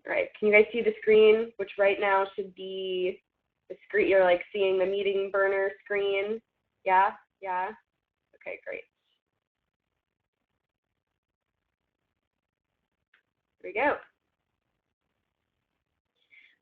All right, can you guys see the screen, which right now should be the screen? You're like seeing the meeting burner screen. Yeah, yeah. Okay, great. There we go.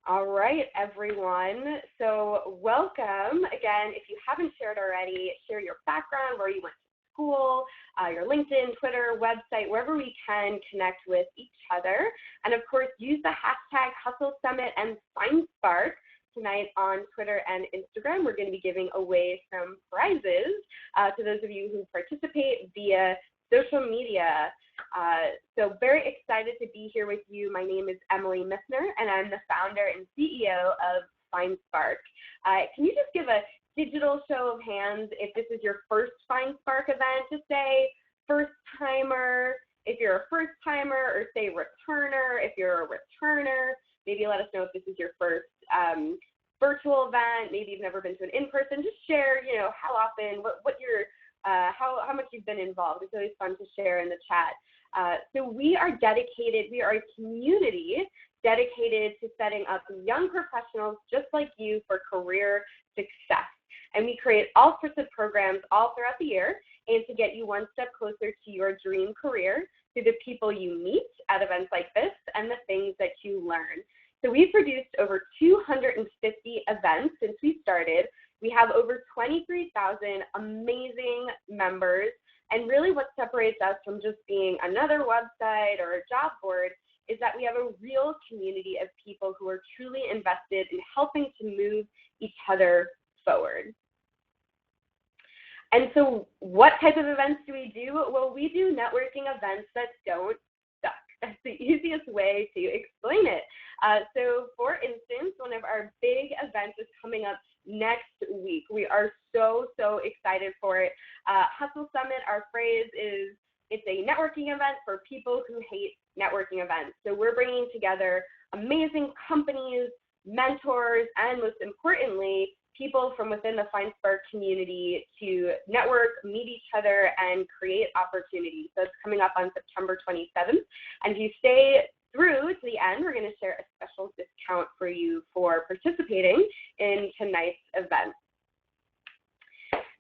All right, everyone. So welcome. Again, if you haven't shared already, share your background, where you went to school, your LinkedIn, Twitter, website, wherever we can connect with each other. And of course, use the hashtag Hustle Summit and FindSpark tonight on Twitter and Instagram. We're going to be giving away some prizes to those of you who participate via social media. So very excited to be here with you. My name is Emily Missner, and I'm the founder and CEO of FindSpark. Can you just give a digital show of hands if this is your first FindSpark event? Just say first timer if you're a first timer, or say returner if you're a returner. Maybe let us know if this is your first virtual event. Maybe you've never been to an in-person. Just share, how often, what your how much you've been involved. It's always fun to share in the chat. So we are dedicated, we are a community dedicated to setting up young professionals just like you for career success. And we create all sorts of programs all throughout the year and to get you one step closer to your dream career through the people you meet at events like this and the things that you learn. So we've produced over 250 events since we started. We have over 23,000 amazing members, and really what separates us from just being another website or a job board is that we have a real community of people who are truly invested in helping to move each other forward. And so what type of events do we do? Well, we do networking events that don't suck. That's the easiest way to explain it. So for instance, one of our big events is coming up next week. We are so excited for it. Hustle Summit, our phrase is, it's a networking event for people who hate networking events. So we're bringing together amazing companies, mentors, and most importantly, people from within the FindSpark community to network, meet each other, and create opportunities. So it's coming up on September 27th. And if you stay through to the end, we're going to share a special discount for you for participating in tonight's event.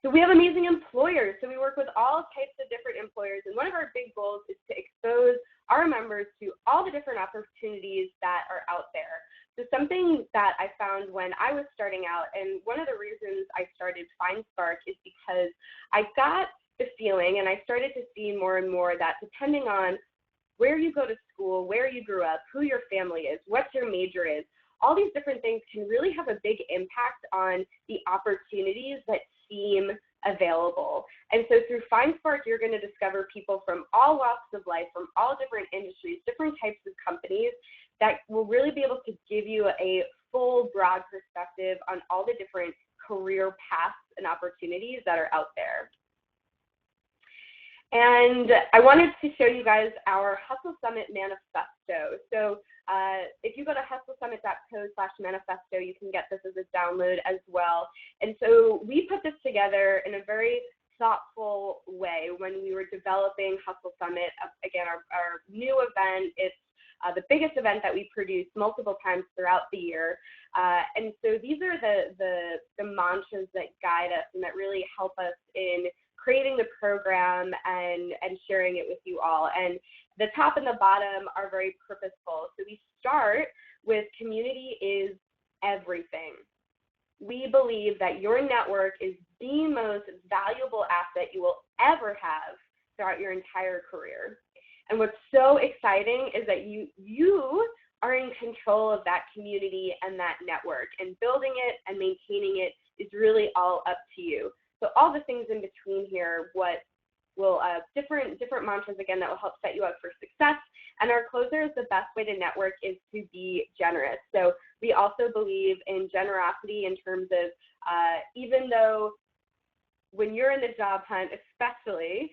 So we have amazing employers. So we work with all types of different employers. And one of our big goals is to expose our members to all the different opportunities that are out there. So something that I found when I was starting out, and one of the reasons I started FindSpark is because I got the feeling, and I started to see more and more, that depending on where you go to school, where you grew up, who your family is, what your major is, all these different things can really have a big impact on the opportunities that seem available. And so through FindSpark, you're going to discover people from all walks of life, from all different industries, different types of companies that will really be able to give you a full, broad perspective on all the different career paths and opportunities that are out there. And I wanted to show you guys our Hustle Summit manifesto. So if you go to hustlesummit.co/manifesto, you can get this as a download as well. And so we put this together in a very thoughtful way when we were developing Hustle Summit. Again, our new event, it's the biggest event that we produce multiple times throughout the year. And so these are the mantras that guide us and that really help us in creating the program and sharing it with you all. And the top and the bottom are very purposeful. So we start with community is everything. We believe that your network is the most valuable asset you will ever have throughout your entire career. And what's so exciting is that you are in control of that community and that network, and building it and maintaining it is really all up to you. So all the things in between here, what will different mantras again that will help set you up for success. And our closer is the best way to network is to be generous. So we also believe in generosity in terms of even though when you're in the job hunt, especially,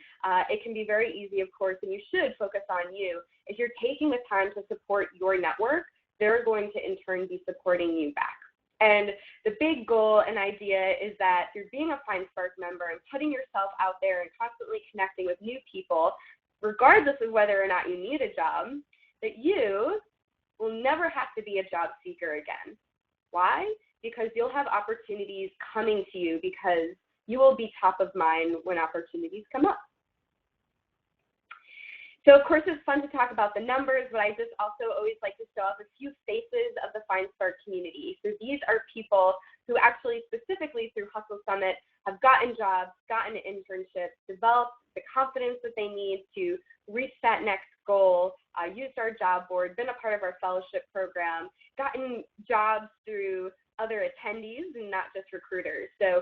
it can be very easy, of course, and you should focus on you. If you're taking the time to support your network, they're going to in turn be supporting you back. And the big goal and idea is that through being a FindSpark member and putting yourself out there and constantly connecting with new people, regardless of whether or not you need a job, that you will never have to be a job seeker again. Why? Because you'll have opportunities coming to you because you will be top of mind when opportunities come up. So of course it's fun to talk about the numbers, but I just also always like to show off a few faces of the FindSpark community. So these are people who actually specifically through Hustle Summit have gotten jobs, gotten internships, developed the confidence that they need to reach that next goal, used our job board, been a part of our fellowship program, gotten jobs through other attendees and not just recruiters. So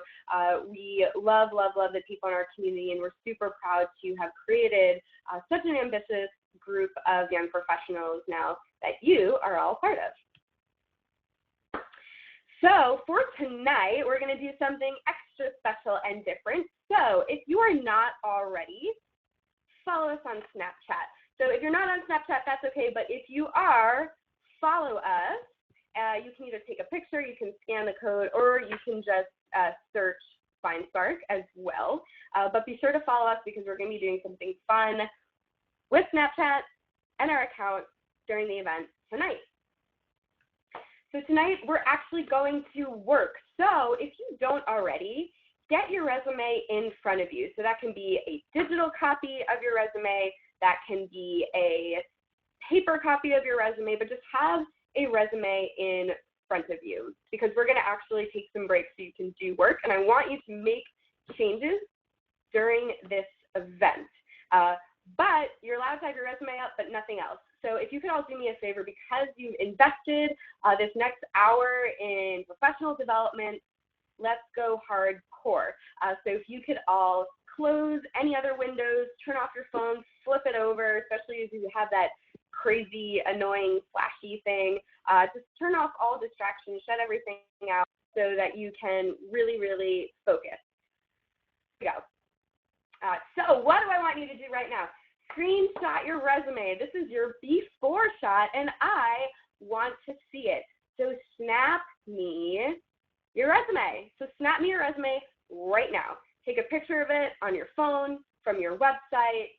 we love the people in our community, and we're super proud to have created such an ambitious group of young professionals now that you are all part of. So for tonight, we're going to do something extra special and different. So if you are not already, follow us on Snapchat. So if you're not on Snapchat, that's okay, but if you are, follow us. You can either take a picture, you can scan the code, or you can just search FindSpark as well. But be sure to follow us because we're going to be doing something fun with Snapchat and our account during the event tonight. So tonight we're actually going to work. So if you don't already, get your resume in front of you. So that can be a digital copy of your resume, that can be a paper copy of your resume, but just have a resume in front of you because we're going to actually take some breaks so you can do work, and I want you to make changes during this event. But you're allowed to have your resume up, but nothing else. So if you could all do me a favor, because you've invested this next hour in professional development, let's go hardcore. So if you could all close any other windows, turn off your phone, flip it over, especially if you have that crazy, annoying, flashy thing. Just turn off all distractions, shut everything out so that you can really focus. Here we go. So what do I want you to do right now? Screenshot your resume. This is your before shot, and I want to see it. So snap me your resume. So snap me your resume right now. Take a picture of it on your phone, from your website.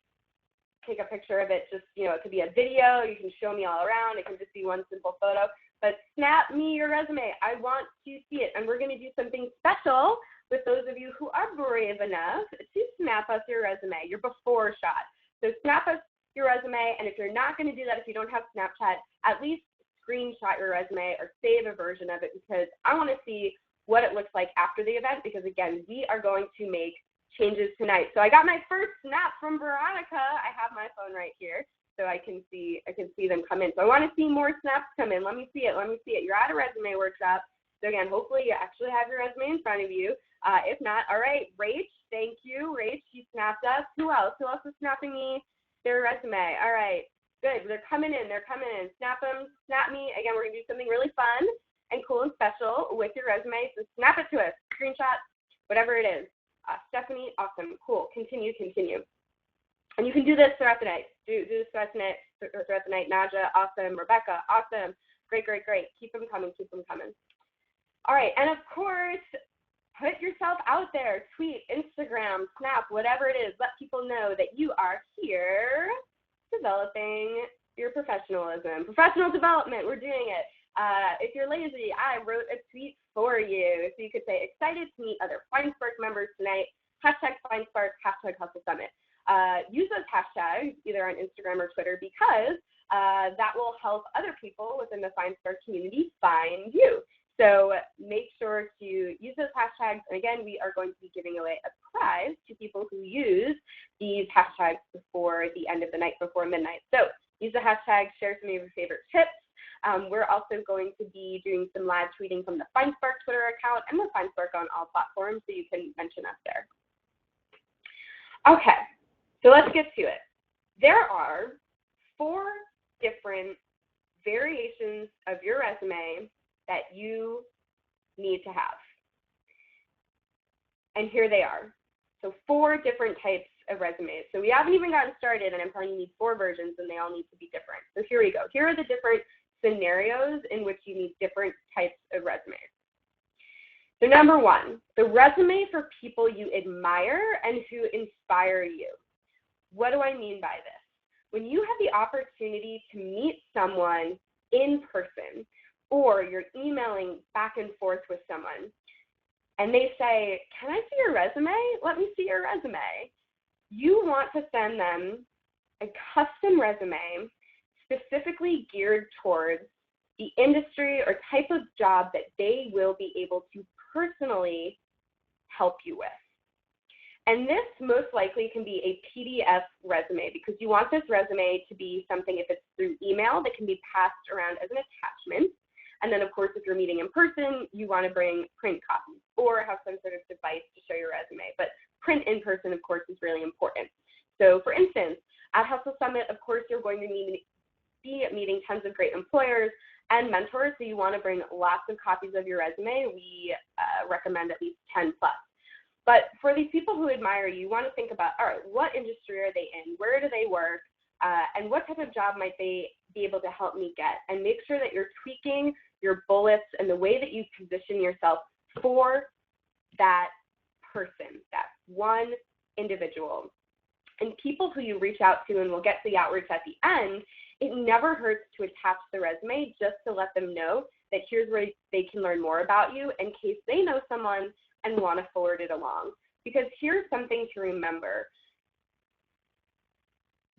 Take a picture of it, just, it could be a video. You can show me all around. It can just be one simple photo. But snap me your resume. I want to see it. And we're going to do something special with those of you who are brave enough to snap us your resume, your before shot. So snap us your resume. And if you're not going to do that, if you don't have Snapchat, at least screenshot your resume or save a version of it, because I want to see what it looks like after the event, because again, we are going to make changes tonight. So I got my first snap from Veronica. I have my phone right here, so I can see them come in. So I want to see more snaps come in. Let me see it. You're at a resume workshop. So again, hopefully you actually have your resume in front of you. If not, all right, Rach, thank you. Rach, she snapped us. Who else? Who else is snapping me their resume? All right, good. They're coming in. Snap them. Snap me. Again, we're going to do something really fun and cool and special with your resume. So snap it to us. Screenshot, whatever it is. Stephanie, awesome, cool, continue. And you can do this throughout the night. Do this throughout the night. Naja, awesome. Rebecca, awesome. Great. Keep them coming. All right, and of course, put yourself out there. Tweet, Instagram, Snap, whatever it is. Let people know that you are here developing your professionalism. Professional development, we're doing it. If you're lazy, I wrote a tweet for you. So you could say, excited to meet other FindSpark members tonight, #FindSpark, #Hustle Summit. Use those hashtags either on Instagram or Twitter, because that will help other people within the FindSpark community find you. So make sure to use those hashtags. And again, we are going to be giving away a prize to people who use these hashtags before the end of the night, before midnight. So use the hashtag, share some of your favorite tips. We're also going to be doing some live tweeting from the FindSpark Twitter account and the FindSpark on all platforms, so you can mention us there. Okay, so let's get to it. There are 4 different variations of your resume that you need to have. And here they are. So 4 different types of resumes. So we haven't even gotten started, and I'm telling you need 4 versions, and they all need to be different. So here we go. Here are the different scenarios in which you need different types of resumes. So number 1, the resume for people you admire and who inspire you. What do I mean by this? When you have the opportunity to meet someone in person, or you're emailing back and forth with someone, and they say, can I see your resume? Let me see your resume. You want to send them a custom resume specifically geared towards the industry or type of job that they will be able to personally help you with. And this most likely can be a PDF resume, because you want this resume to be something, if it's through email, that can be passed around as an attachment. And then, of course, if you're meeting in person, you want to bring print copies or have some sort of device to show your resume. But print in person, of course, is really important. So, for instance, at Hustle Summit, of course, you're going to be meeting tons of great employers and mentors, so you want to bring lots of copies of your resume. We recommend at least 10 plus. But for these people who admire you, you want to think about, all right, what industry are they in? Where do they work? And what type of job might they be able to help me get? And make sure that you're tweaking your bullets and the way that you position yourself for that person, that one individual. And people who you reach out to, and we'll get to the outreach at the end, it never hurts to attach the resume just to let them know that here's where they can learn more about you in case they know someone and want to forward it along. Because here's something to remember.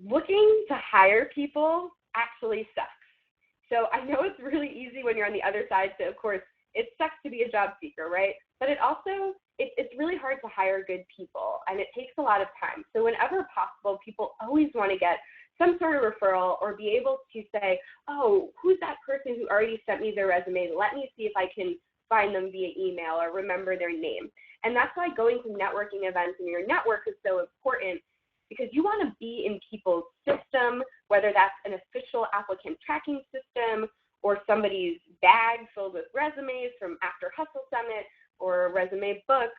Looking to hire people actually sucks. So I know it's really easy when you're on the other side to, of course, it sucks to be a job seeker, right? But it also, it's really hard to hire good people, and it takes a lot of time. So whenever possible, people always want to get some sort of referral or be able to say, oh, who's that person who already sent me their resume? Let me see if I can find them via email or remember their name. And that's why going to networking events and your network is so important, because you want to be in people's system, whether that's an official applicant tracking system or somebody's bag filled with resumes from after Hustle Summit, or a resume book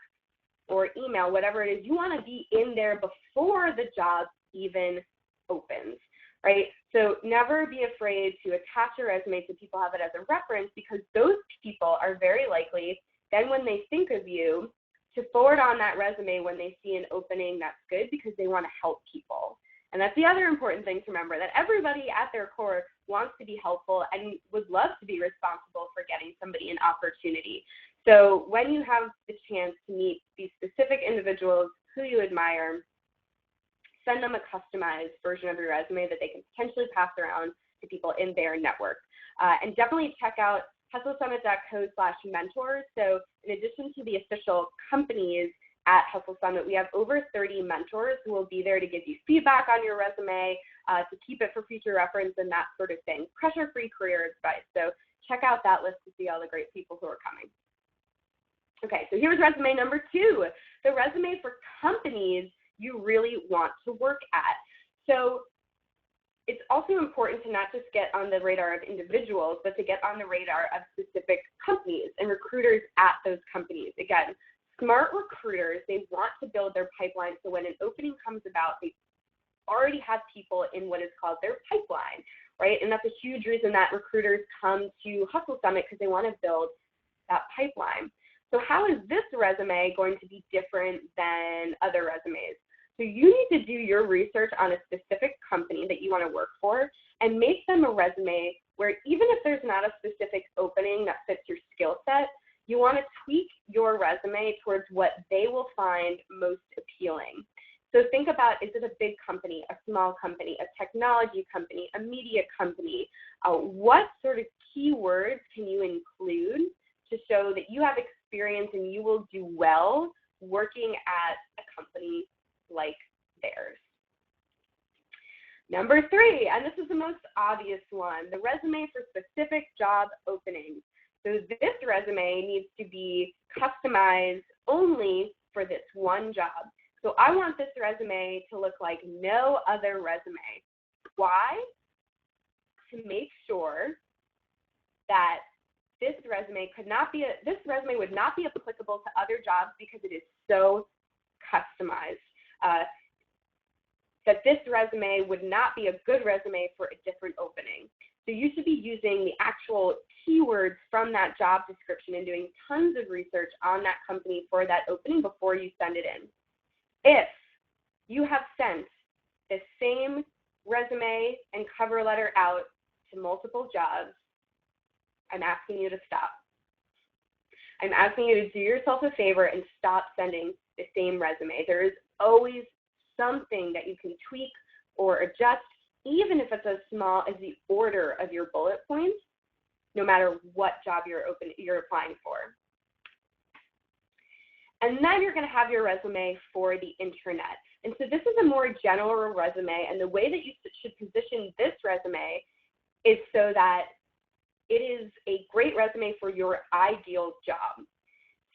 or email, whatever it is. You want to be in there before the job even opens, right? So never be afraid to attach your resume so people have it as a reference, because those people are very likely then when they think of you to forward on that resume when they see an opening that's good, because they want to help people. And that's the other important thing to remember, that everybody at their core wants to be helpful and would love to be responsible for getting somebody an opportunity. So when you have the chance to meet these specific individuals who you admire, send them a customized version of your resume that they can potentially pass around to people in their network. And definitely check out hustlesummit.co/mentors. So in addition to the official companies at Hustle Summit, we have over 30 mentors who will be there to give you feedback on your resume, to keep it for future reference and that sort of thing. Pressure-free career advice. So check out that list to see all the great people who are coming. Okay, so here's resume number 2, the resume for companies you really want to work at. So it's also important to not just get on the radar of individuals, but to get on the radar of specific companies and recruiters at those companies. Again, smart recruiters, they want to build their pipeline so when an opening comes about, they already have people in what is called their pipeline, right? And that's a huge reason that recruiters come to Hustle Summit, because they want to build that pipeline. So how is this resume going to be different than other resumes? So you need to do your research on a specific company that you want to work for and make them a resume where even if there's not a specific opening that fits your skill set, you want to tweak your resume towards what they will find most appealing. So think about, is it a big company, a small company, a technology company, a media company? What sort of keywords can you include to show that you have experience and you will do well working at a company like theirs? Number 3, and this is the most obvious one, the resume for specific job openings. So this resume needs to be customized only for this one job. So I want this resume to look like no other resume. Why? To make sure that this resume would not be applicable to other jobs because it is so customized. That this resume would not be a good resume for a different opening. So you should be using the actual keywords from that job description and doing tons of research on that company for that opening before you send it in. If you have sent the same resume and cover letter out to multiple jobs, I'm asking you to stop. I'm asking you to do yourself a favor and stop sending the same resume. There is always something that you can tweak or adjust, even if it's as small as the order of your bullet points, no matter what job you're applying for. And then you're going to have your resume for the intranet. And so this is a more general resume, and the way that you should position this resume is so that it is a great resume for your ideal job.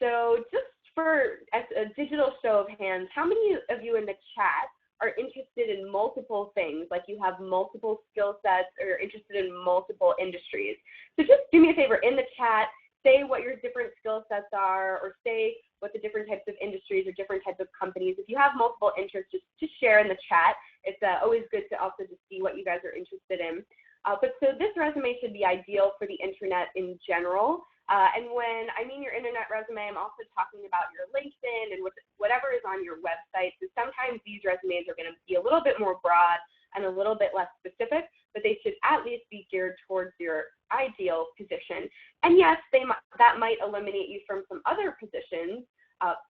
So just for a digital show of hands, how many of you in the chat are interested in multiple things, like you have multiple skill sets or you're interested in multiple industries? So just do me a favor, in the chat, say what your different skill sets are, or say what the different types of industries or different types of companies. If you have multiple interests, just share in the chat. It's always good to also just see what you guys are interested in. But so this resume should be ideal for the intranet in general. And when I mean your internet resume, I'm also talking about your LinkedIn and whatever is on your website. So sometimes these resumes are going to be a little bit more broad and a little bit less specific, but they should at least be geared towards your ideal position. And yes, that might eliminate you from some other positions,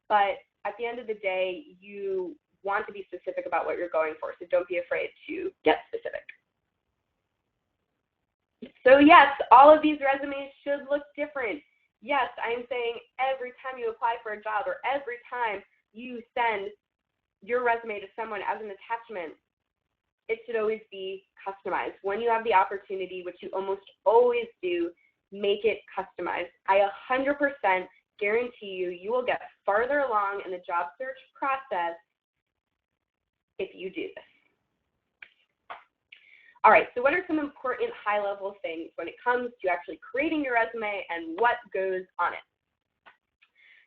but at the end of the day, you want to be specific about what you're going for, so don't be afraid to get specific. So yes, all of these resumes should look different. Yes, I'm saying every time you apply for a job or every time you send your resume to someone as an attachment, it should always be customized. When you have the opportunity, which you almost always do, make it customized. I 100% guarantee you will get farther along in the job search process if you do this. All right, so what are some important high-level things when it comes to actually creating your resume and what goes on it?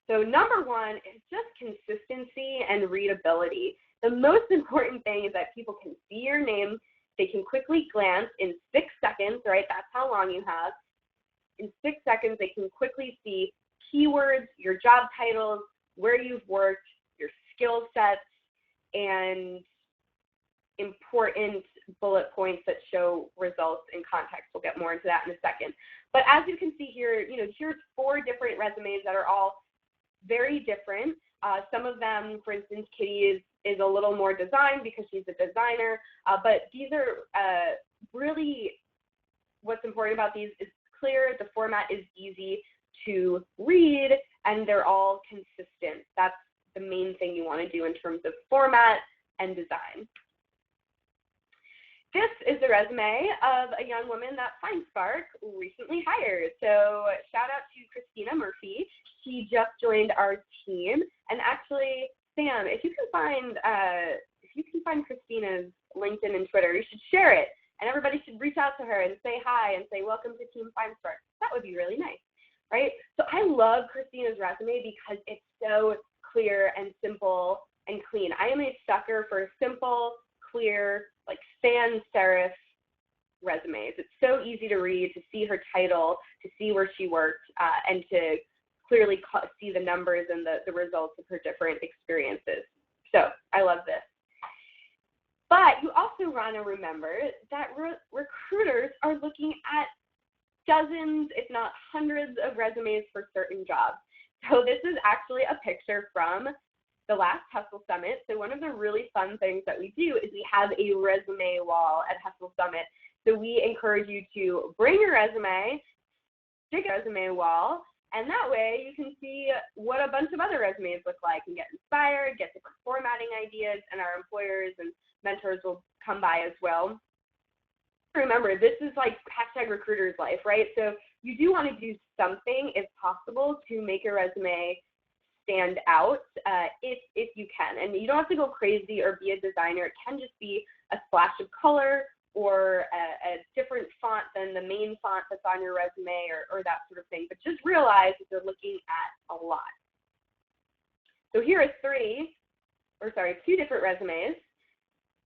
So number one is just consistency and readability. The most important thing is that people can see your name, they can quickly glance in 6 seconds, right? That's how long you have. In 6 seconds, they can quickly see keywords, your job titles, where you've worked, your skill sets, and important bullet points that show results in context. We'll get more into that in a second. But as you can see here, here's 4 different resumes that are all very different. Some of them, for instance, Kitty is a little more design because she's a designer, but these are really, what's important about these is clear, the format is easy to read, and they're all consistent. That's the main thing you want to do in terms of format and design. This is the resume of a young woman that FindSpark recently hired. So shout out to Christina Murphy. She just joined our team. And actually, Sam, if you can find Christina's LinkedIn and Twitter, you should share it. And everybody should reach out to her and say hi and say, welcome to Team FindSpark. That would be really nice, right? So I love Christina's resume because it's so clear and simple and clean. I am a sucker for simple, clear, like sans serif resumes. It's so easy to read, to see her title, to see where she worked, and to clearly see the numbers and the results of her different experiences. So I love this. But you also want to remember that recruiters are looking at dozens, if not hundreds of resumes for certain jobs. So this is actually a picture from the last Hustle Summit. So one of the really fun things that we do is we have a resume wall at Hustle Summit. So we encourage you to bring your resume, stick a resume wall, and that way you can see what a bunch of other resumes look like and get inspired, get different formatting ideas, and our employers and mentors will come by as well. Remember, this is like #recruiter's life, right? So you do want to do something, if possible, to make your resume stand out if you can. And you don't have to go crazy or be a designer. It can just be a splash of color or a different font than the main font that's on your resume or that sort of thing. But just realize that they're looking at a lot. So here are 2 different resumes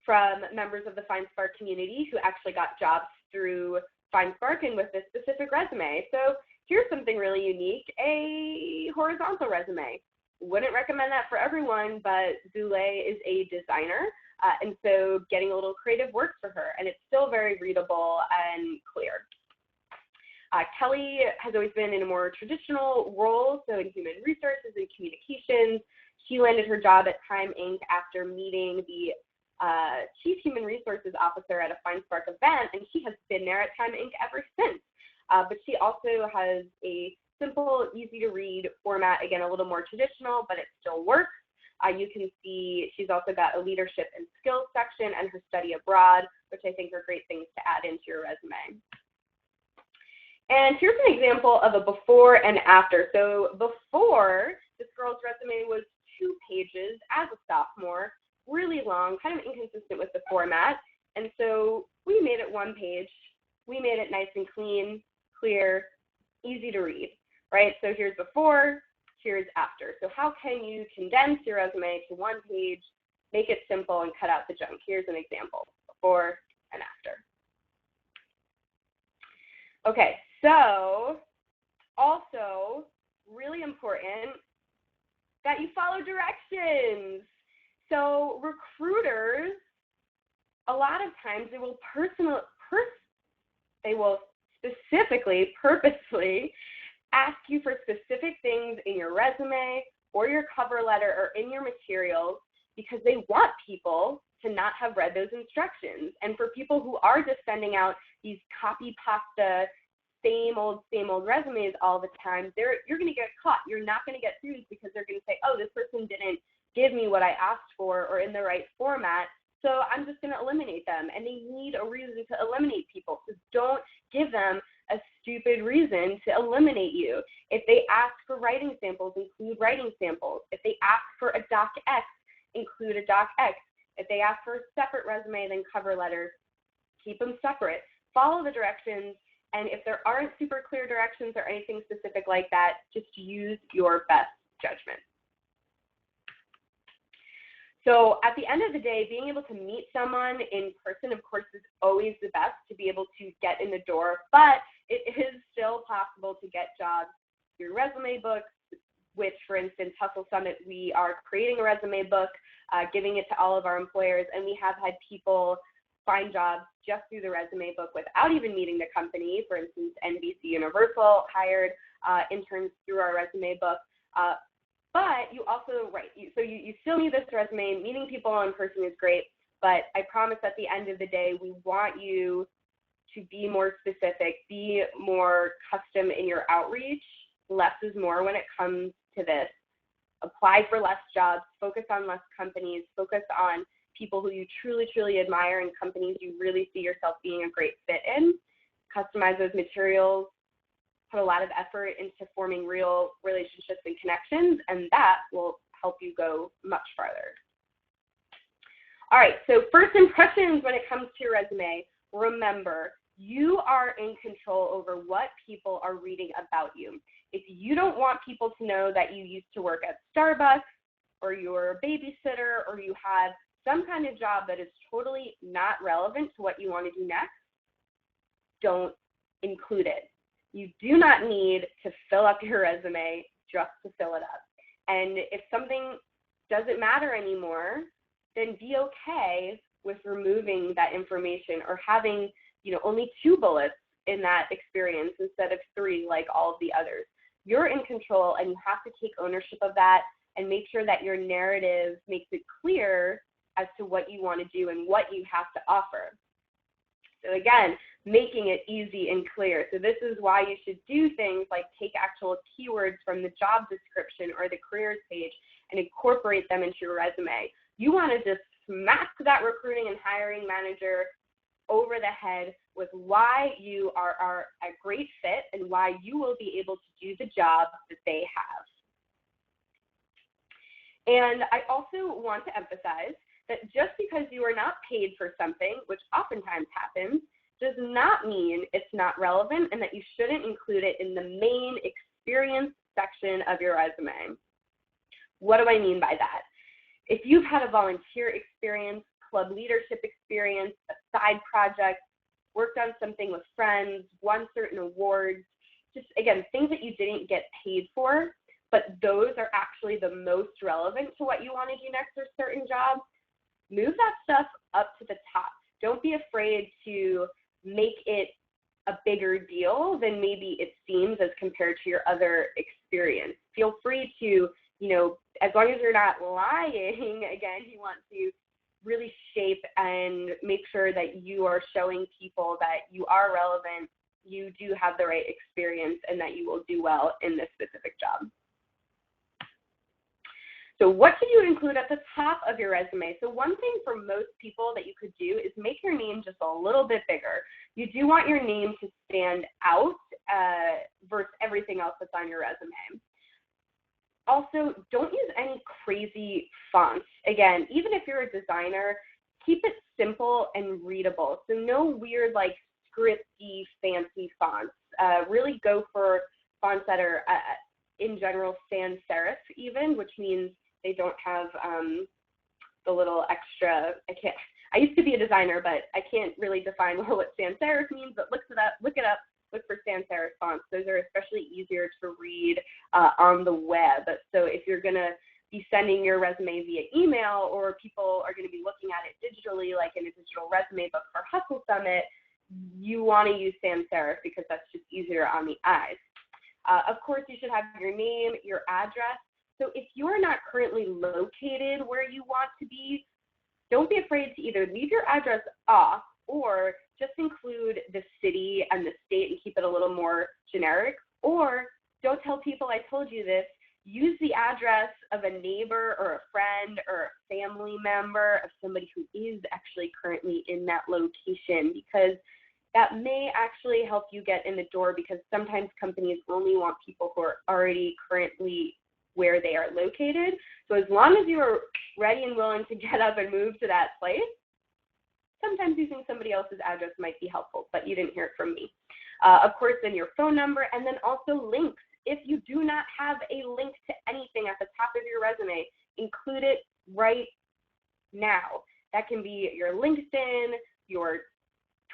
from members of the FindSpark community who actually got jobs through FindSpark and with this specific resume. So here's something really unique, a horizontal resume. Wouldn't recommend that for everyone, but Zule is a designer, and so getting a little creative works for her, and it's still very readable and clear. Kelly has always been in a more traditional role, so in human resources and communications. She landed her job at Time Inc. after meeting the Chief Human Resources Officer at a FindSpark event, and she has been there at Time Inc. ever since. But she also has a simple, easy-to-read format, again, a little more traditional, but it still works. You can see she's also got a leadership and skills section and her study abroad, which I think are great things to add into your resume. And here's an example of a before and after. So before, this girl's resume was 2 pages as a sophomore, really long, kind of inconsistent with the format. And so we made it 1 page. We made it nice and clean, clear, easy to read, right? So here's before, here's after. So how can you condense your resume to 1 page, make it simple, and cut out the junk? Here's an example, before and after. Okay, so also really important that you follow directions. So recruiters, a lot of times they will specifically, purposely ask you for specific things in your resume or your cover letter or in your materials because they want people to not have read those instructions. And for people who are just sending out these copy pasta, same old resumes all the time, you're going to get caught. You're not going to get through because they're going to say, oh, this person didn't give me what I asked for or in the right format, so I'm just going to eliminate them. And they need a reason to eliminate people. So don't give them a stupid reason to eliminate you. If they ask for writing samples, include writing samples. If they ask for a doc X, include a doc X. If they ask for a separate resume than cover letter, keep them separate. Follow the directions, and if there aren't super clear directions or anything specific like that, just use your best judgment. So at the end of the day, being able to meet someone in person, of course, is always the best to be able to get in the door, but it is still possible to get jobs through resume books, which, for instance, Hustle Summit, we are creating a resume book, giving it to all of our employers, and we have had people find jobs just through the resume book without even meeting the company. For instance, NBC Universal hired interns through our resume book. But you also, so you still need this resume. Meeting people in person is great, but I promise at the end of the day, we want you to be more specific, be more custom in your outreach. Less is more when it comes to this. Apply for less jobs, focus on less companies, focus on people who you truly, truly admire and companies you really see yourself being a great fit in. Customize those materials. Put a lot of effort into forming real relationships and connections, and that will help you go much farther. All right, so first impressions when it comes to your resume. Remember, you are in control over what people are reading about you. If you don't want people to know that you used to work at Starbucks, or you're a babysitter, or you have some kind of job that is totally not relevant to what you want to do next, don't include it. You do not need to fill up your resume just to fill it up. And if something doesn't matter anymore, then be okay with removing that information or having, only 2 bullets in that experience instead of 3 like all of the others. You're in control, and you have to take ownership of that and make sure that your narrative makes it clear as to what you want to do and what you have to offer. So again, making it easy and clear. So this is why you should do things like take actual keywords from the job description or the careers page and incorporate them into your resume. You want to just smack that recruiting and hiring manager over the head with why you are a great fit and why you will be able to do the job that they have. And I also want to emphasize that just because you are not paid for something, which oftentimes happens, does not mean it's not relevant and that you shouldn't include it in the main experience section of your resume. What do I mean by that? If you've had a volunteer experience, club leadership experience, a side project, worked on something with friends, won certain awards, just again, things that you didn't get paid for, but those are actually the most relevant to what you want to do next or certain jobs, move that stuff up to the top. Don't be afraid to make it a bigger deal than maybe it seems as compared to your other experience. Feel free to, as long as you're not lying, again, you want to really shape and make sure that you are showing people that you are relevant, you do have the right experience, and that you will do well in this specific job. So what should you include at the top of your resume? So one thing for most people that you could do is make your name just a little bit bigger. You do want your name to stand out versus everything else that's on your resume. Also, don't use any crazy fonts. Again, even if you're a designer, keep it simple and readable. So no weird, like, scripty, fancy fonts. Really go for fonts that are, in general, sans serif even, which means they don't have the little extra, I used to be a designer, but I can't really define what sans serif means, but look it up, look for sans serif fonts. Those are especially easier to read on the web. So if you're going to be sending your resume via email, or people are going to be looking at it digitally, like in a digital resume book for Hustle Summit, you want to use sans serif because that's just easier on the eyes. Of course, you should have your name, your address. So if you're not currently located where you want to be, don't be afraid to either leave your address off or just include the city and the state and keep it a little more generic. Or don't tell people I told you this. Use the address of a neighbor or a friend or a family member of somebody who is actually currently in that location, because that may actually help you get in the door, because sometimes companies only want people who are already currently where they are located. So as long as you are ready and willing to get up and move to that place, sometimes using somebody else's address might be helpful, but you didn't hear it from me. Of course, then your phone number, and then also links. If you do not have a link to anything at the top of your resume, include it right now. That can be your LinkedIn, your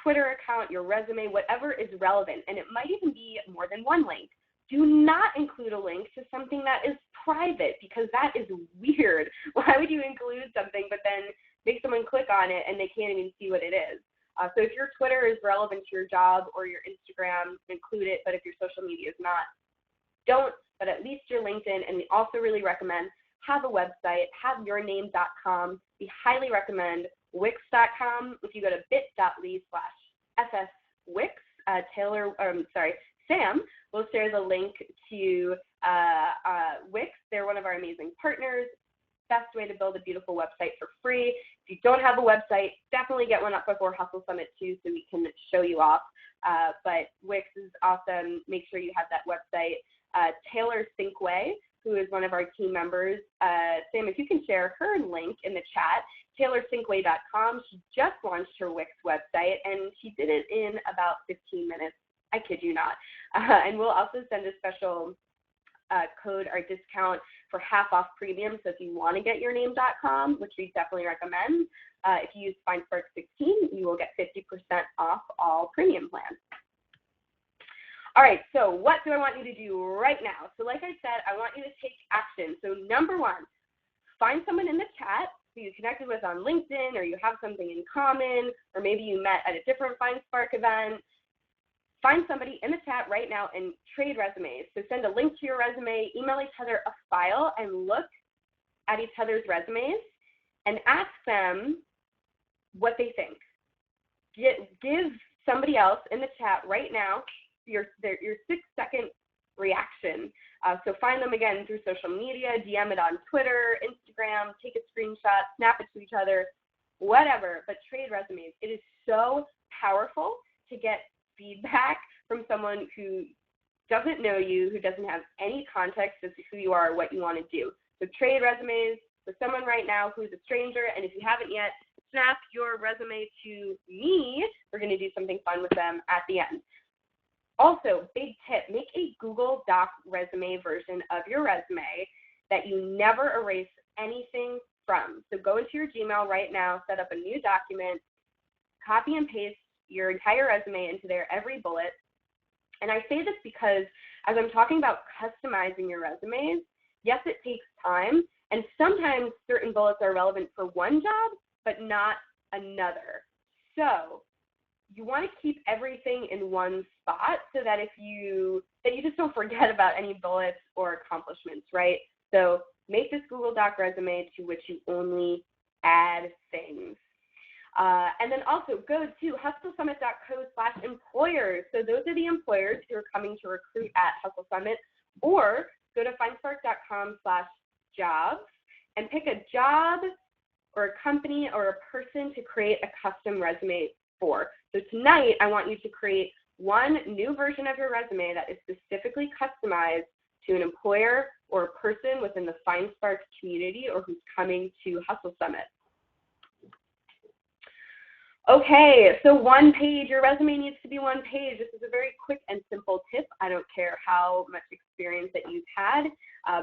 Twitter account, your resume, whatever is relevant, and it might even be more than one link. Do not include a link to something that is private, because that is weird. Why would you include something but then make someone click on it and they can't even see what it is? So if your Twitter is relevant to your job, or your Instagram, include it, but if your social media is not, don't, but at least your LinkedIn. And we also really recommend have a website, have yourname.com. We highly recommend Wix.com. If you go to bit.ly/FSWix, Sam will share the link to Wix. They're one of our amazing partners. Best way to build a beautiful website for free. If you don't have a website, definitely get one up before Hustle Summit too, so we can show you off. But Wix is awesome. Make sure you have that website. Taylor Sinkway, who is one of our team members. Sam, if you can share her link in the chat, TaylorSinkway.com. She just launched her Wix website, and she did it in about 15 minutes. I kid you not. And we'll also send a special code or discount for half off premium. So if you want to get yourname.com, which we definitely recommend, if you use FindSpark16, you will get 50% off all premium plans. All right, so what do I want you to do right now? So like I said, I want you to take action. So number one, find someone in the chat who you connected with on LinkedIn, or you have something in common, or maybe you met at a different FindSpark event. Find somebody in the chat right now and trade resumes. So send a link to your resume, email each other a file, and look at each other's resumes and ask them what they think. Give somebody else in the chat right now your 6-second reaction. So find them again through social media, DM it on Twitter, Instagram, take a screenshot, snap it to each other, whatever, but trade resumes. It is so powerful to get feedback from someone who doesn't know you, who doesn't have any context as to who you are or what you want to do. So trade resumes with someone right now who's a stranger, and if you haven't yet, snap your resume to me. We're going to do something fun with them at the end. Also, big tip, make a Google Doc resume version of your resume that you never erase anything from. So go into your Gmail right now, set up a new document, copy and paste your entire resume into there, every bullet. And I say this because as I'm talking about customizing your resumes, yes, it takes time, and sometimes certain bullets are relevant for one job, but not another. So you want to keep everything in one spot so that you just don't forget about any bullets or accomplishments, right? So make this Google Doc resume to which you only add things. And then also go to hustlesummit.co/employers. So those are the employers who are coming to recruit at Hustle Summit, or go to findspark.com/jobs and pick a job or a company or a person to create a custom resume for. So tonight, I want you to create one new version of your resume that is specifically customized to an employer or a person within the FindSpark community or who's coming to Hustle Summit. Okay, so one page, your resume needs to be one page. This is a very quick and simple tip. I don't care how much experience that you've had.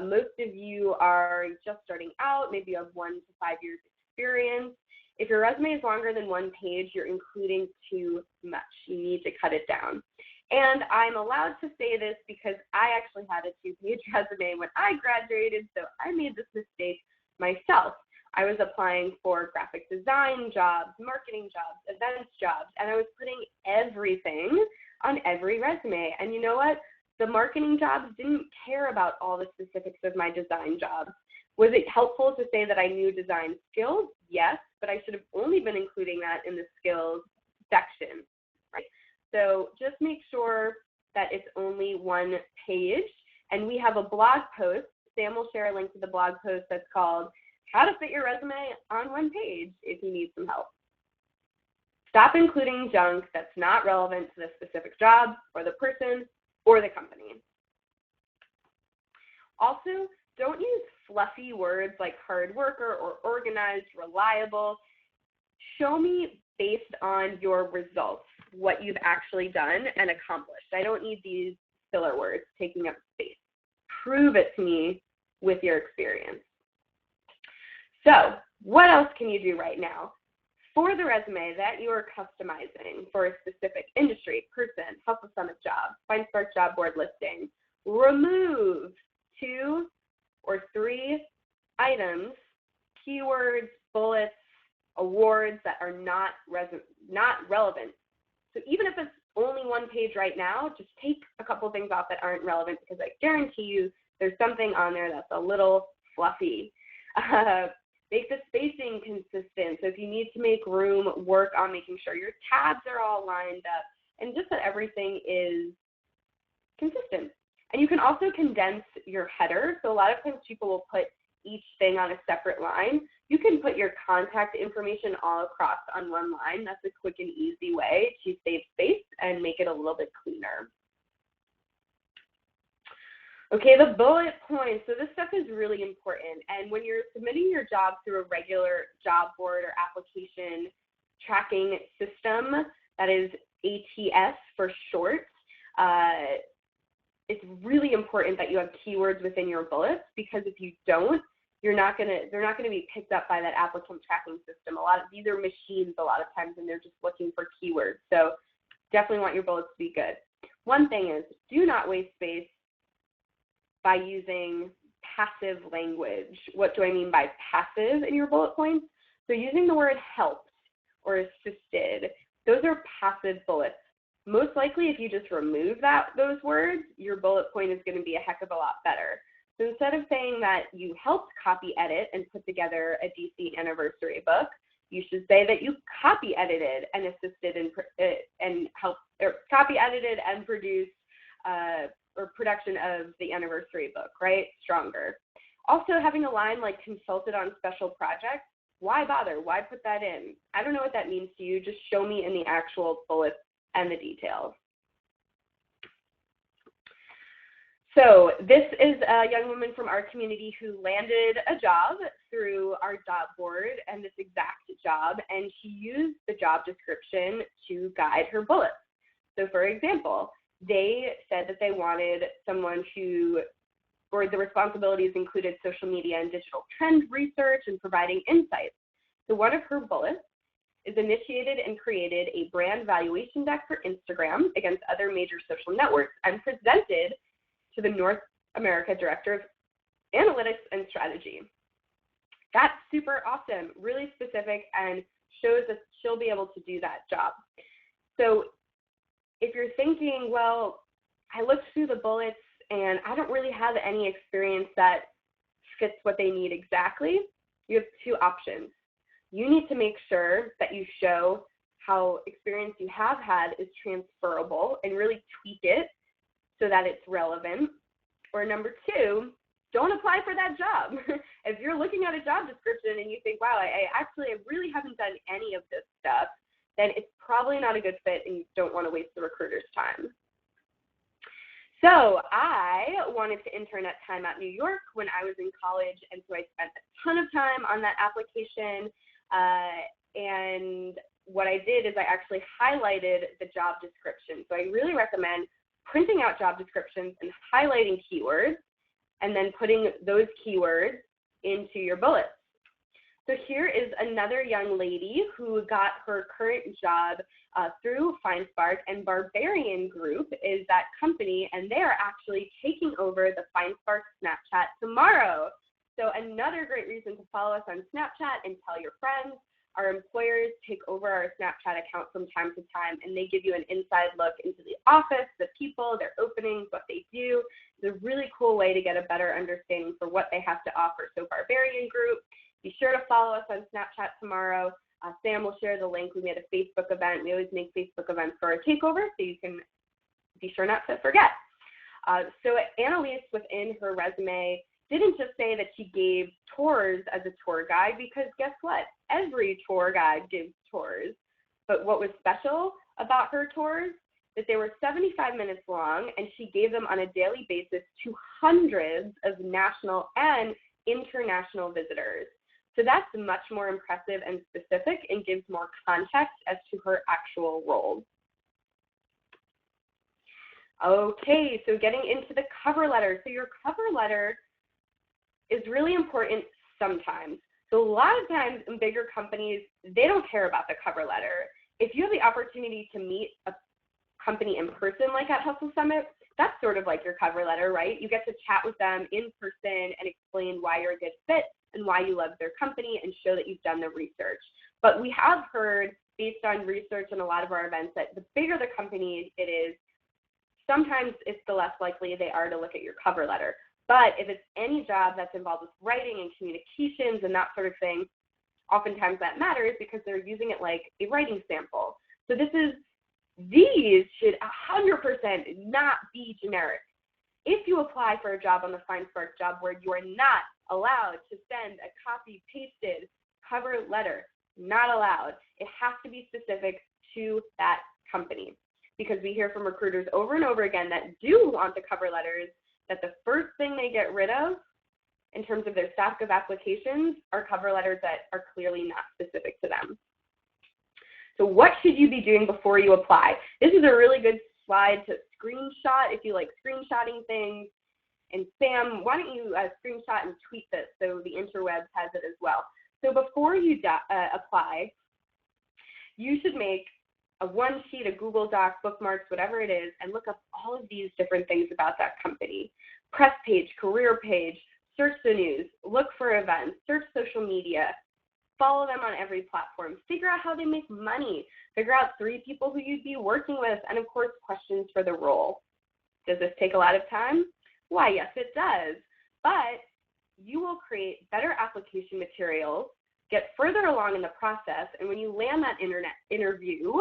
Most of you are just starting out, maybe you have 1 to 5 years experience. If your resume is longer than one page, you're including too much. You need to cut it down. And I'm allowed to say this because I actually had a 2-page resume when I graduated, so I made this mistake myself. I was applying for graphic design jobs, marketing jobs, events jobs, and I was putting everything on every resume. And you know what? The marketing jobs didn't care about all the specifics of my design jobs. Was it helpful to say that I knew design skills? Yes, but I should have only been including that in the skills section, right? So just make sure that it's only one page. And we have a blog post. Sam will share a link to the blog post that's called How to Fit Your Resume on One Page if you need some help. Stop including junk that's not relevant to the specific job or the person or the company. Also, don't use fluffy words like hard worker or organized, reliable. Show me based on your results what you've actually done and accomplished. I don't need these filler words taking up space. Prove it to me with your experience. So what else can you do right now? For the resume that you are customizing for a specific industry, person, Hustle Summit job, FindSpark job board listing, remove 2 or 3 items, keywords, bullets, awards that are not relevant. So even if it's only one page right now, just take a couple things off that aren't relevant, because I guarantee you there's something on there that's a little fluffy. Make the spacing consistent. So if you need to make room, work on making sure your tabs are all lined up and just that everything is consistent. And you can also condense your header. So a lot of times people will put each thing on a separate line. You can put your contact information all across on one line. That's a quick and easy way to save space and make it a little bit cleaner. Okay, the bullet points. So this stuff is really important. And when you're submitting your job through a regular job board or application tracking system, that is ATS for short, it's really important that you have keywords within your bullets, because if you don't, they're not gonna be picked up by that applicant tracking system. These are machines a lot of times, and they're just looking for keywords. So definitely want your bullets to be good. One thing is, do not waste space by using passive language. What do I mean by passive in your bullet points? So using the word helped or assisted, those are passive bullets. Most likely, if you just remove those words, your bullet point is going to be a heck of a lot better. So instead of saying that you helped copy edit and put together a DC anniversary book, you should say that you copy edited and assisted and helped, or copy edited and produced or production of the anniversary book, right? Stronger. Also, having a line like consulted on special projects, why bother? Why put that in? I don't know what that means to you. Just show me in the actual bullets and the details. So this is a young woman from our community who landed a job through our job board, and this exact job, and she used the job description to guide her bullets. So for example, they said that they wanted someone or the responsibilities included social media and digital trend research and providing insights. So one of her bullets is initiated and created a brand valuation deck for Instagram against other major social networks and presented to the North America Director of Analytics and Strategy. That's super awesome, really specific, and shows that she'll be able to do that job. So if you're thinking, well, I looked through the bullets and I don't really have any experience that fits what they need exactly, you have two options. You need to make sure that you show how experience you have had is transferable and really tweak it so that it's relevant. Or number two, don't apply for that job. If you're looking at a job description and you think, wow, I really haven't done any of this stuff, then it's probably not a good fit and you don't want to waste the recruiter's time. So I wanted to intern at Time Out New York when I was in college, and so I spent a ton of time on that application. And what I did is I actually highlighted the job description. So I really recommend printing out job descriptions and highlighting keywords, and then putting those keywords into your bullets. So here is another young lady who got her current job through FindSpark, and Barbarian Group is that company, and they are actually taking over the FindSpark Snapchat tomorrow. So another great reason to follow us on Snapchat and tell your friends. Our employers take over our Snapchat account from time to time, and they give you an inside look into the office, the people, their openings, what they do. It's a really cool way to get a better understanding for what they have to offer. So Barbarian Group, be sure to follow us on Snapchat tomorrow. Sam will share the link. We made a Facebook event. We always make Facebook events for our takeover, so you can be sure not to forget. So Annalise, within her resume, didn't just say that she gave tours as a tour guide, because guess what? Every tour guide gives tours. But what was special about her tours? That they were 75 minutes long, and she gave them on a daily basis to hundreds of national and international visitors. So that's much more impressive and specific and gives more context as to her actual role. Okay, so getting into the cover letter. So your cover letter is really important sometimes. So a lot of times in bigger companies, they don't care about the cover letter. If you have the opportunity to meet a company in person, like at Hustle Summit, that's sort of like your cover letter, right? You get to chat with them in person and explain why you're a good fit and why you love their company and show that you've done the research. But we have heard, based on research in a lot of our events, that the bigger the company it is, sometimes it's the less likely they are to look at your cover letter. But if it's any job that's involved with writing and communications and that sort of thing, oftentimes that matters because they're using it like a writing sample. So these should 100% not be generic. If you apply for a job on the FindSpark job board, you are not allowed to send a copy-pasted cover letter. Not allowed. It has to be specific to that company, because we hear from recruiters over and over again that do want the cover letters, that the first thing they get rid of in terms of their stack of applications are cover letters that are clearly not specific to them. So what should you be doing before you apply? This is a really good slide to screenshot if you like screenshotting things. And Sam, why don't you screenshot and tweet this so the interwebs has it as well. So before you apply, you should make a one sheet, a Google Doc, bookmarks, whatever it is, and look up all of these different things about that company. Press page, career page, search the news, look for events, search social media, follow them on every platform, figure out how they make money, figure out 3 people who you'd be working with, and of course, questions for the role. Does this take a lot of time? Why, yes, it does. But you will create better application materials, get further along in the process, and when you land that interview,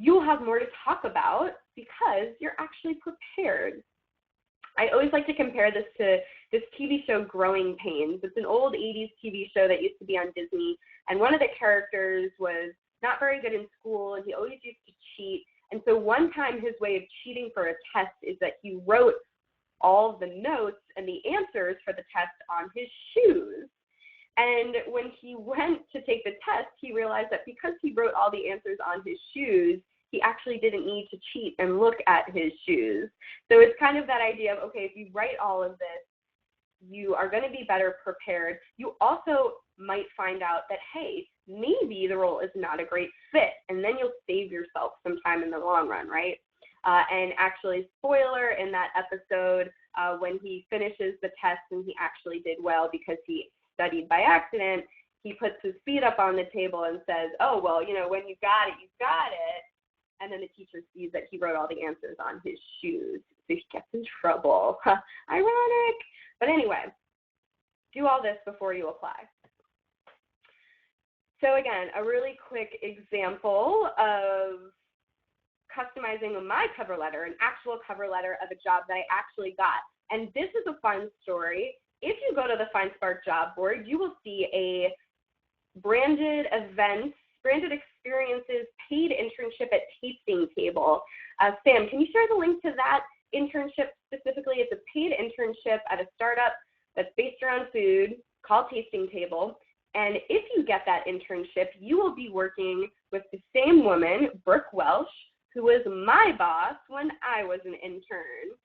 you will have more to talk about because you're actually prepared. I always like to compare this to this TV show, Growing Pains. It's an old 80s TV show that used to be on Disney, and one of the characters was not very good in school, and he always used to cheat. And so one time his way of cheating for a test is that he wrote all the notes and the answers for the test on his shoes. And when he went to take the test, he realized that because he wrote all the answers on his shoes, he actually didn't need to cheat and look at his shoes. So it's kind of that idea of, okay, if you write all of this, you are going to be better prepared. You also might find out that, hey, maybe the role is not a great fit, and then you'll save yourself some time in the long run, right? And actually, spoiler, in that episode, when he finishes the test and he actually did well because he studied by accident, he puts his feet up on the table and says, oh, well, you know, when you got it, you got it. and then the teacher sees that he wrote all the answers on his shoes, so he gets in trouble. Ironic. But anyway, do all this before you apply. So again, a really quick example of customizing my cover letter, an actual cover letter of a job that I actually got. And this is a fun story. If you go to the FindSpark job board, you will see a branded events, branded experiences, paid internship at Tasting Table. Sam, can you share the link to that internship specifically? It's a paid internship at a startup that's based around food called Tasting Table. And if you get that internship, you will be working with the same woman, Brooke Welsh, who was my boss when I was an intern.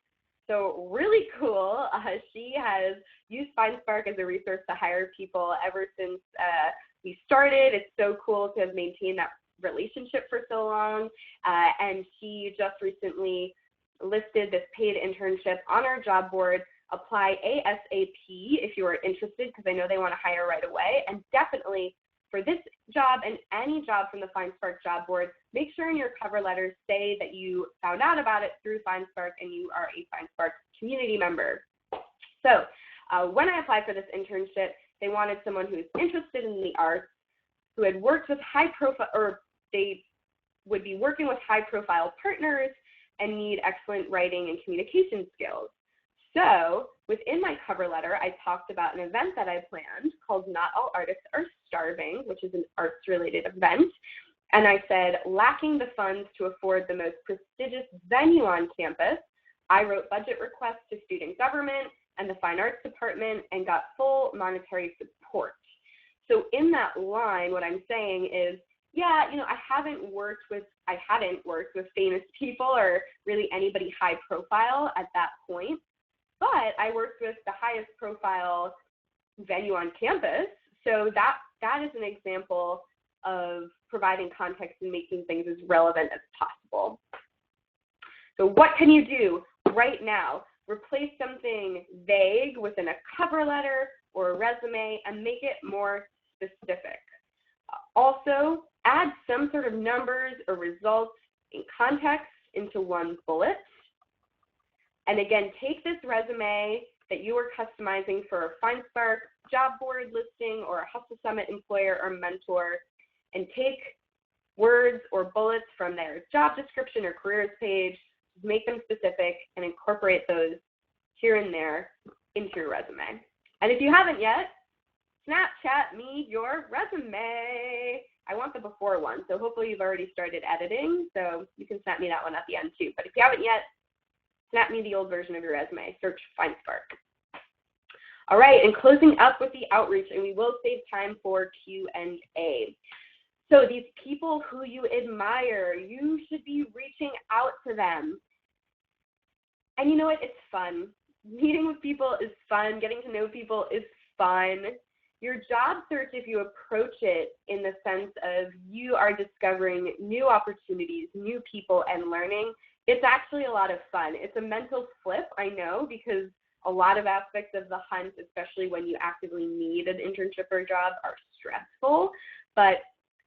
So really cool. She has used FindSpark as a resource to hire people ever since we started. It's so cool to have maintained that relationship for so long. And she just recently listed this paid internship on our job board. Apply ASAP if you are interested, because I know they want to hire right away. And definitely for this job and any job from the FindSpark job board, make sure in your cover letter say that you found out about it through FindSpark and you are a FindSpark community member. So when I applied for this internship, they wanted someone who was interested in the arts, who had worked with they would be working with high-profile partners and need excellent writing and communication skills. So within my cover letter, I talked about an event that I planned called Not All Artists Are Starving, which is an arts-related event. And I said, lacking the funds to afford the most prestigious venue on campus, I wrote budget requests to student government and the fine arts department and got full monetary support. So in that line, what I'm saying is, yeah, you know, I hadn't worked with famous people or really anybody high profile at that point. But I worked with the highest profile venue on campus, so that is an example of providing context and making things as relevant as possible. So what can you do right now? Replace something vague within a cover letter or a resume and make it more specific. Also, add some sort of numbers or results in context into one bullet. And again, take this resume that you are customizing for a FindSpark job board listing or a Hustle Summit employer or mentor, and take words or bullets from their job description or careers page, make them specific, and incorporate those here and there into your resume. And if you haven't yet, Snapchat me your resume. I want the before one, so hopefully you've already started editing, so you can snap me that one at the end too. But if you haven't yet, snap me the old version of your resume. Search FindSpark. All right, and closing up with the outreach, and we will save time for Q&A. So these people who you admire, you should be reaching out to them. And you know what? It's fun. Meeting with people is fun. Getting to know people is fun. Your job search, if you approach it in the sense of you are discovering new opportunities, new people, and learning, it's actually a lot of fun. It's a mental flip, I know, because a lot of aspects of the hunt, especially when you actively need an internship or a job, are stressful. But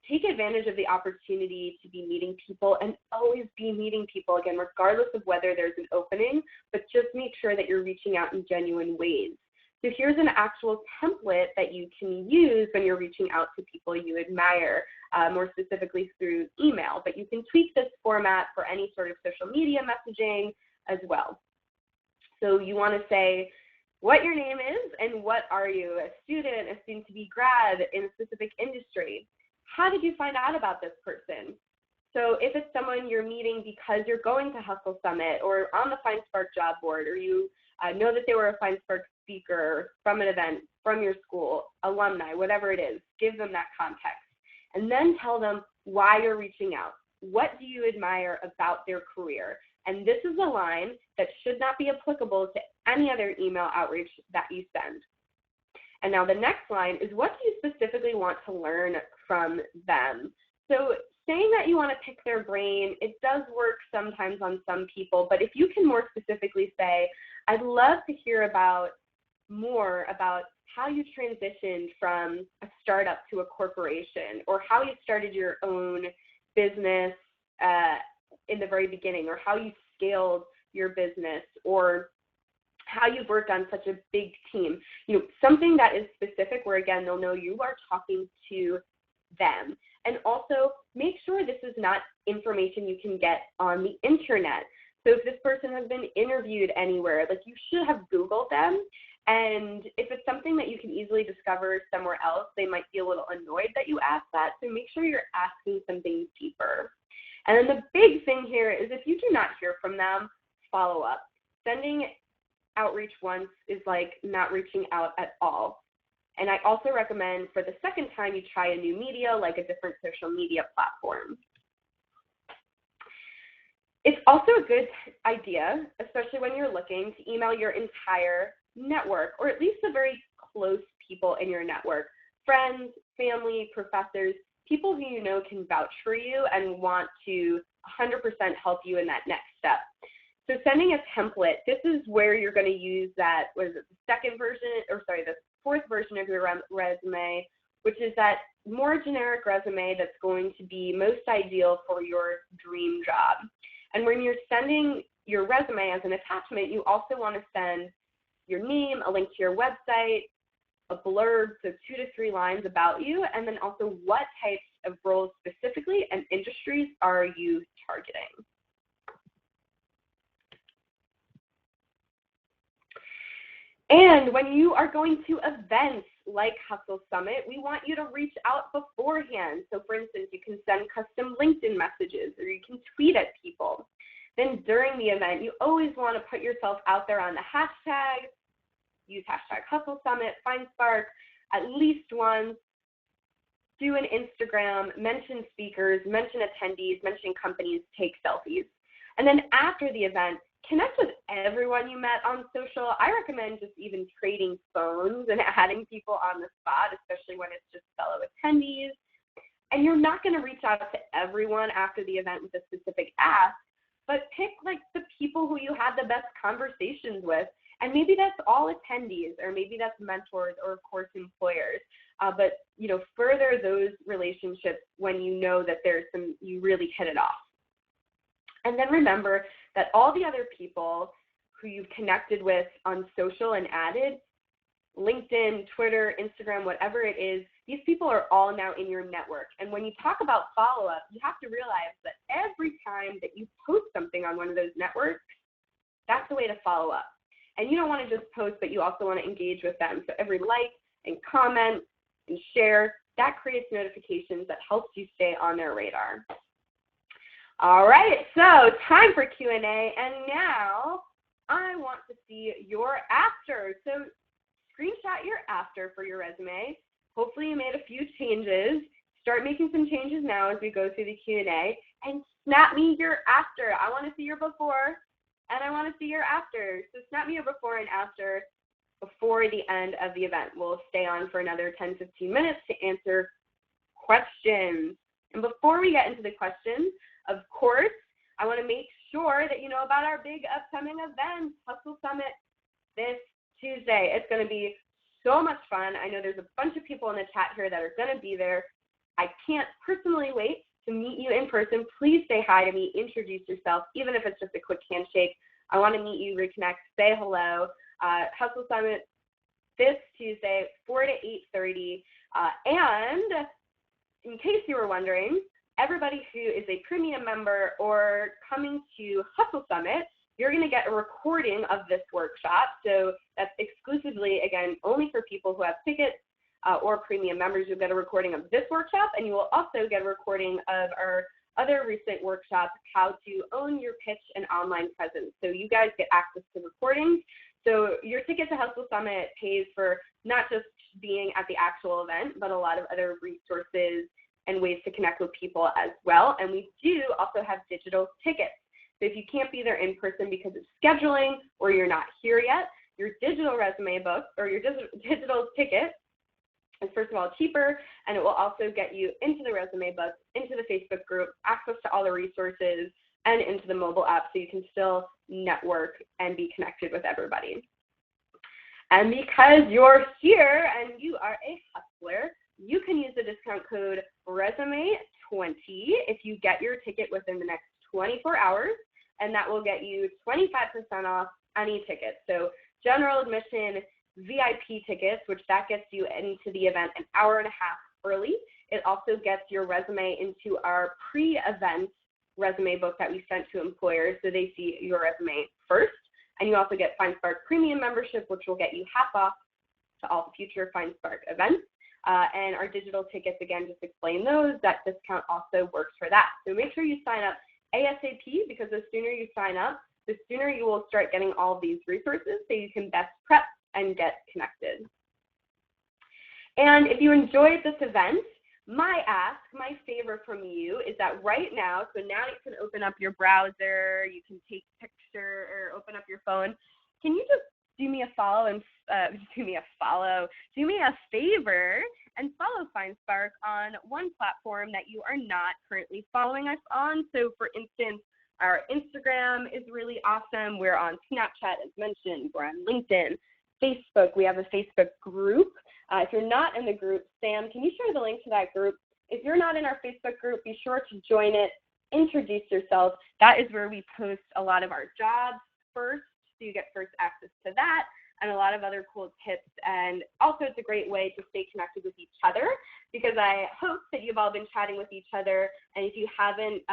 take advantage of the opportunity to be meeting people, and always be meeting people, again, regardless of whether there's an opening, but just make sure that you're reaching out in genuine ways. So here's an actual template that you can use when you're reaching out to people you admire, more specifically through email. But you can tweak this format for any sort of social media messaging as well. So you want to say what your name is and what are you, a student, a soon-to-be grad in a specific industry. How did you find out about this person? So if it's someone you're meeting because you're going to Hustle Summit or on the FindSpark job board, or you know that they were a FindSpark speaker from an event, from your school, alumni, whatever it is, give them that context. And then tell them why you're reaching out. What do you admire about their career? And this is a line that should not be applicable to any other email outreach that you send. And now the next line is, what do you specifically want to learn from them? So saying that you want to pick their brain, it does work sometimes on some people, but if you can more specifically say, I'd love to hear about more about how you transitioned from a startup to a corporation, or how you started your own business in the very beginning, or how you scaled your business, or how you've worked on such a big team. Something that is specific where, again, they'll know you are talking to them. And also make sure this is not information you can get on the internet. So if this person has been interviewed anywhere, like, you should have Googled them. And if it's something that you can easily discover somewhere else, they might be a little annoyed that you asked that. So make sure you're asking something deeper. And then the big thing here is, if you do not hear from them, follow up. Sending outreach once is like not reaching out at all. And I also recommend for the second time you try a new media, like a different social media platform. It's also a good idea, especially when you're looking, to email your entire network, or at least the very close people in your network, friends, family, professors, people who you know can vouch for you and want to 100% help you in that next step. So sending a template, this is where you're going to use that, the fourth version of your resume, which is that more generic resume that's going to be most ideal for your dream job. And when you're sending your resume as an attachment, you also want to send your name, a link to your website, a blurb, so 2 to 3 lines about you, and then also what types of roles specifically and industries are you targeting. And when you are going to events like Hustle Summit, we want you to reach out beforehand. So for instance, you can send custom LinkedIn messages, or you can tweet at people. Then during the event, you always want to put yourself out there on the hashtag. Use hashtag Hustle Summit, find Spark at least once. Do an Instagram, mention speakers, mention attendees, mention companies, take selfies. And then after the event, connect with everyone you met on social. I recommend just even trading phones and adding people on the spot, especially when it's just fellow attendees. And you're not going to reach out to everyone after the event with a specific ask, but pick like the people who you had the best conversations with. And maybe that's all attendees, or maybe that's mentors, or of course employers. But further those relationships when you know that you really hit it off. And then remember that all the other people who you've connected with on social and added, LinkedIn, Twitter, Instagram, whatever it is, these people are all now in your network. And when you talk about follow-up, you have to realize that every time that you post something on one of those networks, that's the way to follow up. And you don't want to just post, but you also want to engage with them. So every like and comment and share, that creates notifications that helps you stay on their radar. All right, so time for Q&A, and now I want to see your after. So screenshot your after for your resume. Hopefully you made a few changes. Start making some changes now as we go through the Q&A, and snap me your after. I want to see your before, and I want to see your after. So snap me your before and after before the end of the event. We'll stay on for another 10-15 minutes to answer questions. And before we get into the questions, of course, I want to make sure that you know about our big upcoming event, Hustle Summit, this Tuesday. It's going to be so much fun. I know there's a bunch of people in the chat here that are going to be there. I can't personally wait to meet you in person. Please say hi to me, introduce yourself, even if it's just a quick handshake. I want to meet you, reconnect, say hello. Hustle Summit this Tuesday, 4 to 8:30. And in case you were wondering, everybody who is a premium member or coming to Hustle Summit, you're going to get a recording of this workshop. So that's exclusively, again, only for people who have tickets or premium members. You'll get a recording of this workshop, and you will also get a recording of our other recent workshop, How to Own Your Pitch and Online Presence. So you guys get access to recordings. So your ticket to Hustle Summit pays for not just being at the actual event, but a lot of other resources and ways to connect with people as well. And we do also have digital tickets. So if you can't be there in person because of scheduling or you're not here yet, your digital resume book or your digital ticket is first of all cheaper, and it will also get you into the resume book, into the Facebook group, access to all the resources, and into the mobile app so you can still network and be connected with everybody. And because you're here and you are a hustler, you can use the discount code RESUME20 if you get your ticket within the next 24 hours, and that will get you 25% off any ticket. So general admission, VIP tickets, which that gets you into the event an hour and a half early. It also gets your resume into our pre-event resume book that we sent to employers, so they see your resume first. And you also get FindSpark Premium membership, which will get you half off to all future FindSpark events. And our digital tickets, again, just explain those. That discount also works for that. So make sure you sign up ASAP, because the sooner you sign up, the sooner you will start getting all of these resources so you can best prep and get connected. And if you enjoyed this event, my ask, my favor from you is that right now, so now you can open up your browser, you can take a picture or open up your phone. Can you just do me a follow and do me a favor and follow FindSpark on one platform that you are not currently following us on? So for instance, our Instagram is really awesome. We're on Snapchat, as mentioned. We're on LinkedIn, Facebook. We have a Facebook group. If you're not in the group, Sam, can you share the link to that group? If you're not in our Facebook group, be sure to join it. Introduce yourself. That is where we post a lot of our jobs first, so you get first access to that and a lot of other cool tips. And also, it's a great way to stay connected with each other, because I hope that you've all been chatting with each other. And if you haven't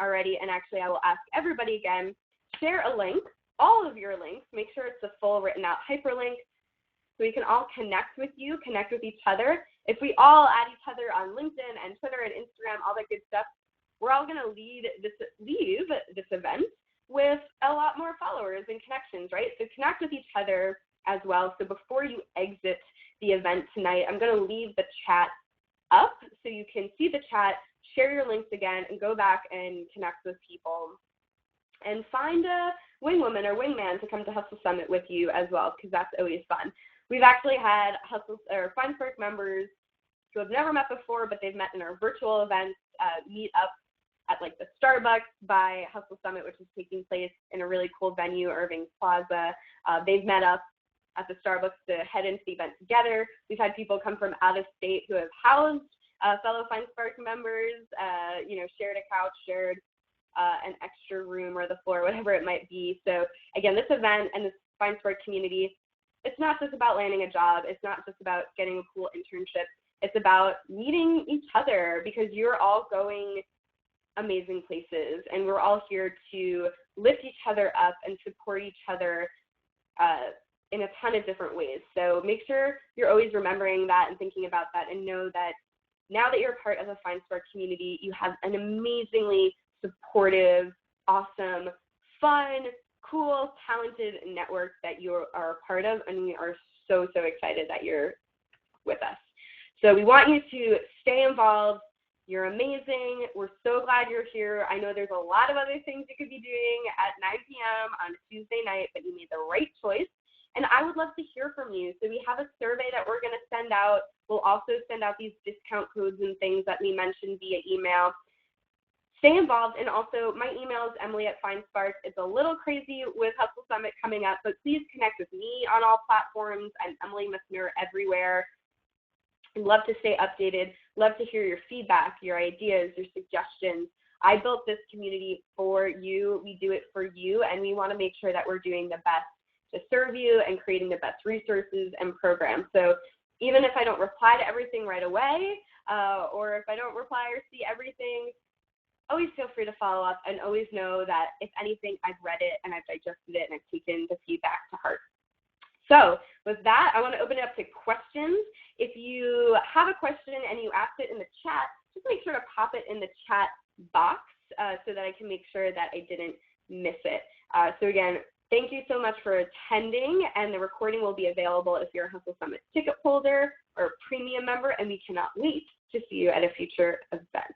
already, and actually I will ask everybody again, share a link, all of your links. Make sure it's a full written out hyperlink, so we can all connect with you, connect with each other. If we all add each other on LinkedIn and Twitter and Instagram, all that good stuff, we're all going to leave this event with a lot more followers and connections, right? So connect with each other as well. So before you exit the event tonight, I'm going to leave the chat up so you can see the chat, share your links again, and go back and connect with people. And find a wing woman or wingman to come to Hustle Summit with you as well, because that's always fun. We've actually had FindSpark members who have never met before, but they've met in our virtual events, meet up at like the Starbucks by Hustle Summit, which is taking place in a really cool venue, IRVING PLAZA. They've met up at the Starbucks to head into the event together. We've had people come from out of state who have housed fellow FindSpark members, shared a couch, shared an extra room or the floor, whatever it might be. So again, this event and this FindSpark community, it's not just about landing a job. It's not just about getting a cool internship. It's about meeting each other, because you're all going amazing places, and we're all here to lift each other up and support each other in a ton of different ways. So make sure you're always remembering that and thinking about that, and know that now that you're part of the FindSpark community, you have an amazingly supportive, awesome, fun, cool, talented network that you are a part of, and we are so, so excited that you're with us. So we want you to stay involved. You're amazing. We're so glad you're here. I know there's a lot of other things you could be doing at 9 p.m. on a Tuesday night, but you made the right choice. And I would love to hear from you. So we have a survey that we're going to send out. We'll also send out these discount codes and things that we mentioned via email. Stay involved. And also, my email is Emily@FindSpark. It's a little crazy with Hustle Summit coming up, but please connect with me on all platforms. I'm Emily Messner everywhere. I'd love to stay updated. Love to hear your feedback, your ideas, your suggestions. I built this community for you. We do it for you, and we want to make sure that we're doing the best to serve you and creating the best resources and programs. So even if I don't reply to everything right away, or if I don't reply or see everything, always feel free to follow up, and always know that if anything, I've read it and I've digested it and I've taken the feedback to heart. So with that, I want to open it up to questions. If you have a question and you asked it in the chat, just make sure to pop it in the chat box so that I can make sure that I didn't miss it. So again, thank you so much for attending, and the recording will be available if you're a Hustle Summit ticket holder or a premium member, and we cannot wait to see you at a future event.